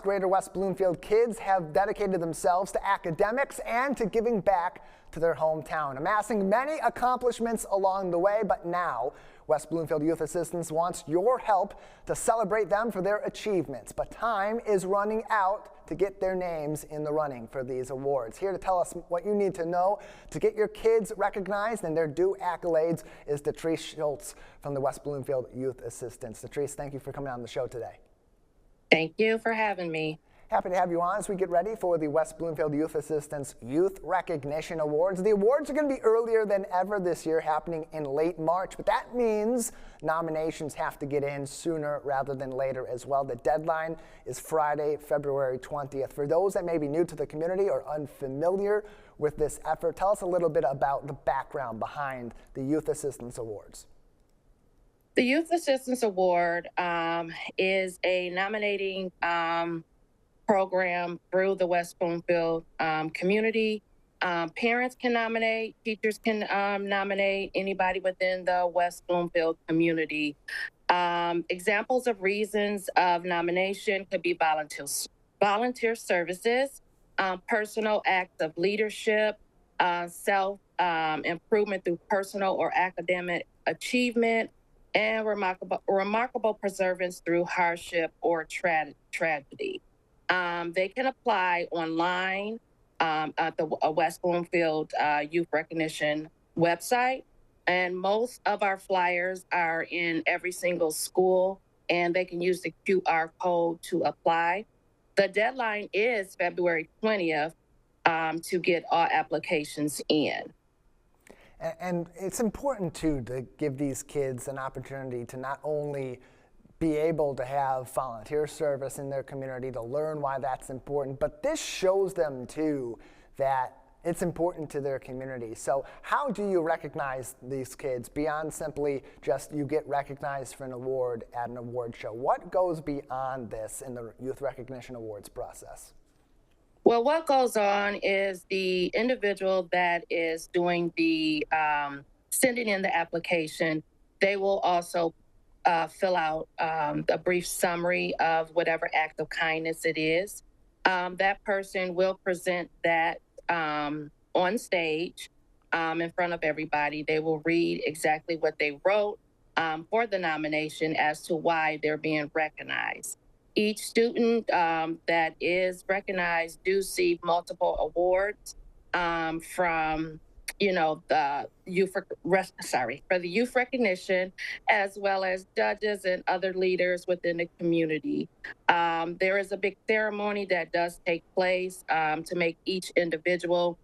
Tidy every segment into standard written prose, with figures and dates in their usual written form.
Greater West Bloomfield kids have dedicated themselves to academics and to giving back to their hometown, amassing many accomplishments along the way. But now, West Bloomfield Youth Assistance wants your help to celebrate them for their achievements. But time is running out to get their names in the running for these awards. Here to tell us what you need to know to get your kids recognized and their due accolades is Detrice Schultz from the West Bloomfield Youth Assistance. Detrice, thank you for coming on the show today. Thank you for having me. Happy to have you on as we get ready for the West Bloomfield Youth Assistance Youth Recognition Awards. The awards are going to be earlier than ever this year, happening in late March, but that means nominations have to get in sooner rather than later as well. The deadline is Friday, February 20th. For those that may be new to the community or unfamiliar with this effort, tell us a little bit about the background behind the Youth Assistance Awards. The Youth Assistance Award is a nominating program through the West Bloomfield community. Parents can nominate, teachers can nominate, anybody within the West Bloomfield community. Examples of reasons of nomination could be volunteer services, personal acts of leadership, self-improvement through personal or academic achievement, and remarkable perseverance through hardship or tragedy. They can apply online at the West Bloomfield Youth Recognition website, and most of our flyers are in every single school, and they can use the QR code to apply. The deadline is February 20th to get all applications in. And it's important, too, to give these kids an opportunity to not only be able to have volunteer service in their community, to learn why that's important, but this shows them, too, that it's important to their community. So how do you recognize these kids beyond simply just you get recognized for an award at an award show? What goes beyond this in the Youth Recognition Awards process? Well, what goes on is the individual that is doing the sending in the application, they will also fill out a brief summary of whatever act of kindness it is. That person will present that on stage in front of everybody. They will read exactly what they wrote for the nomination as to why they're being recognized. Each student that is recognized do receive multiple awards from, the for the youth recognition, as well as judges and other leaders within the community. There is a big ceremony that does take place to make each individual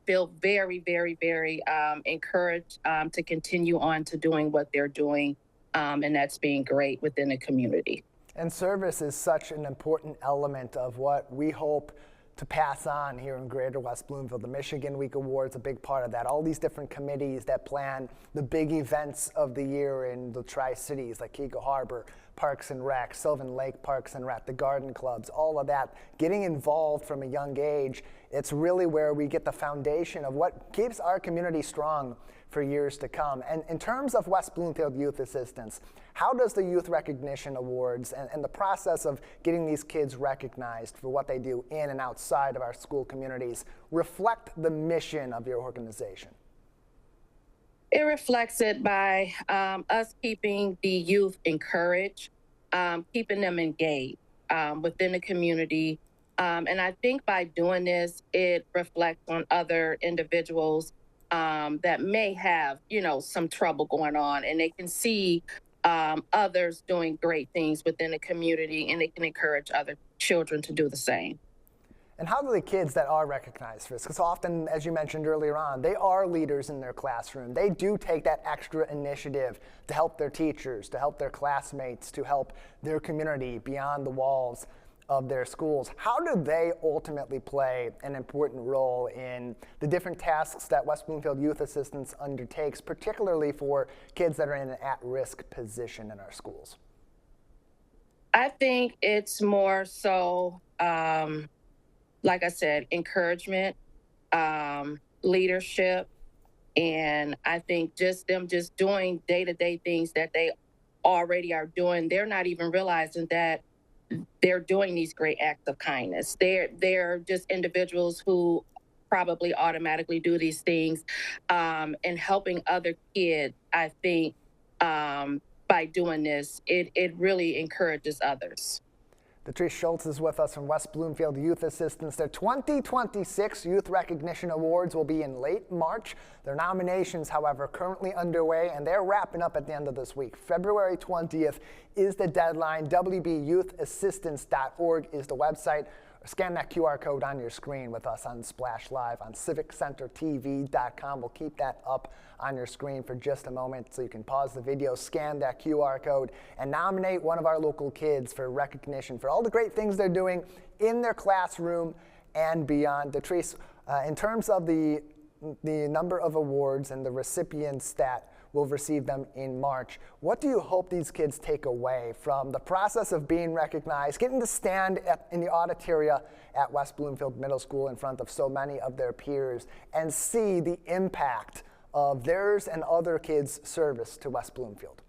feel very, very, very encouraged to continue on to doing what they're doing, and that's being great within the community. And service is such an important element of what we hope to pass on here in Greater West Bloomfield. The Michigan Week Awards, a big part of that. All these different committees that plan the big events of the year in the Tri-Cities, like Eagle Harbor, Parks and Rec, Sylvan Lake Parks and Rec, the garden clubs, all of that. Getting involved from a young age, it's really where we get the foundation of what keeps our community strong for years to come. And in terms of West Bloomfield Youth Assistance, how does the Youth Recognition Awards and the process of getting these kids recognized for what they do in and outside of our school communities reflect the mission of your organization? It reflects it by us keeping the youth encouraged, keeping them engaged within the community. And I think by doing this, it reflects on other individuals that may have, some trouble going on, and they can see others doing great things within the community, and they can encourage other children to do the same. And how do the kids that are recognized for this? Because often, as you mentioned earlier on, they are leaders in their classroom. They do take that extra initiative to help their teachers, to help their classmates, to help their community beyond the walls of their schools. How do they ultimately play an important role in the different tasks that West Bloomfield Youth Assistance undertakes, particularly for kids that are in an at-risk position in our schools? I think it's more so, like I said, encouragement, leadership, and I think just them just doing day-to-day things that they already are doing. They're not even realizing that they're doing these great acts of kindness. They're just individuals who probably automatically do these things, and helping other kids. I think by doing this, it really encourages others. Detrice Schultz is with us from West Bloomfield Youth Assistance. Their 2026 Youth Recognition Awards will be in late March. Their nominations, however, currently underway, and they're wrapping up at the end of this week. February 20th is the deadline. WBYouthAssistance.org is the website. Scan that QR code on your screen with us on Splash Live on CivicCenterTV.com. We'll keep that up on your screen for just a moment so you can pause the video, scan that QR code, and nominate one of our local kids for recognition for all the great things they're doing in their classroom and beyond. Detrice, in terms of the number of awards and the recipients that will receive them in March, what do you hope these kids take away from the process of being recognized, getting to stand in the auditoria at West Bloomfield Middle School in front of so many of their peers and see the impact of theirs and other kids' service to West Bloomfield?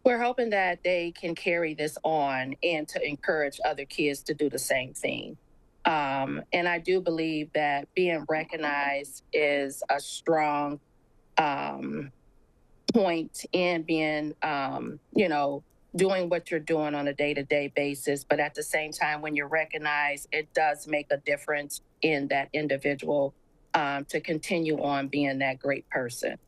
We're hoping that they can carry this on and to encourage other kids to do the same thing. And I do believe that being recognized is a strong point in being, doing what you're doing on a day-to-day basis. But at the same time, when you're recognized, it does make a difference in that individual to continue on being that great person.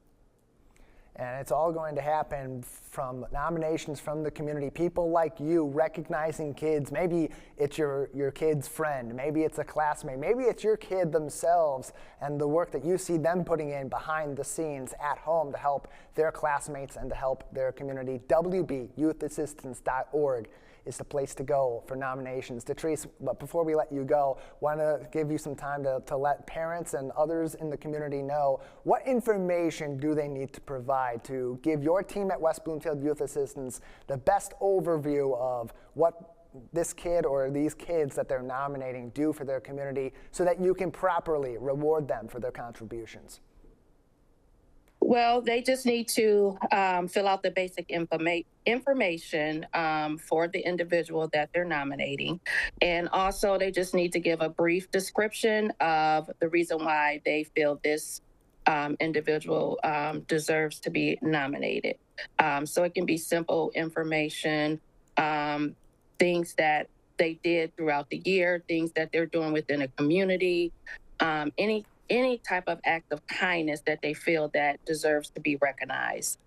And it's all going to happen from nominations from the community, people like you recognizing kids. Maybe it's your kid's friend, maybe it's a classmate, maybe it's your kid themselves and the work that you see them putting in behind the scenes at home to help their classmates and to help their community. WBYouthAssistance.org is the place to go for nominations. Detrice, but before we let you go, want to give you some time to let parents and others in the community know what information do they need to provide to give your team at West Bloomfield Youth Assistance the best overview of what this kid or these kids that they're nominating do for their community so that you can properly reward them for their contributions. Well, they just need to fill out the basic information for the individual that they're nominating. And also, they just need to give a brief description of the reason why they feel this individual deserves to be nominated. So it can be simple information, things that they did throughout the year, things that they're doing within a community, any type of act of kindness that they feel that deserves to be recognized.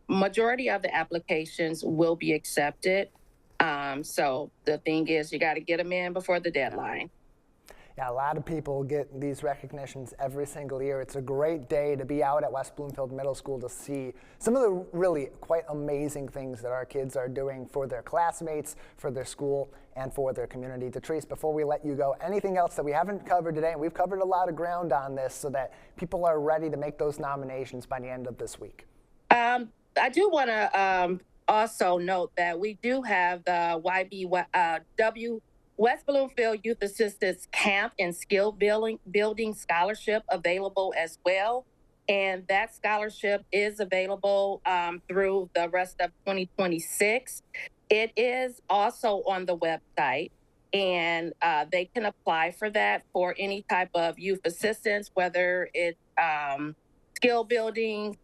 Majority of the applications will be accepted. So the thing is, you got to get them in before the deadline. Yeah, a lot of people get these recognitions every single year. It's a great day to be out at West Bloomfield Middle School to see some of the really quite amazing things that our kids are doing for their classmates, for their school, and for their community. Detrice, before we let you go, anything else that we haven't covered today? And we've covered a lot of ground on this so that people are ready to make those nominations by the end of this week. I do want to also note that we do have the West Bloomfield Youth Assistance Camp and Skill Building Scholarship available as well. And that scholarship is available through the rest of 2026. It is also on the website, and they can apply for that for any type of youth assistance, whether it's skill building,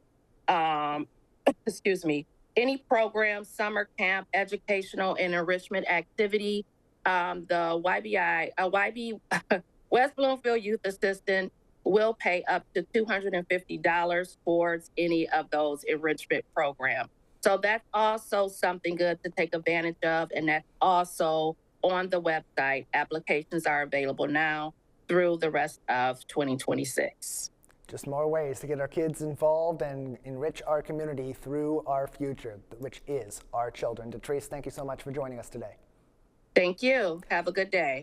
any program, summer camp, educational and enrichment activity. The West Bloomfield Youth Assistant will pay up to $250 towards any of those enrichment programs. So that's also something good to take advantage of, and that's also on the website. Applications are available now through the rest of 2026. Just more ways to get our kids involved and enrich our community through our future, which is our children. Detrice, thank you so much for joining us today. Thank you. Have a good day.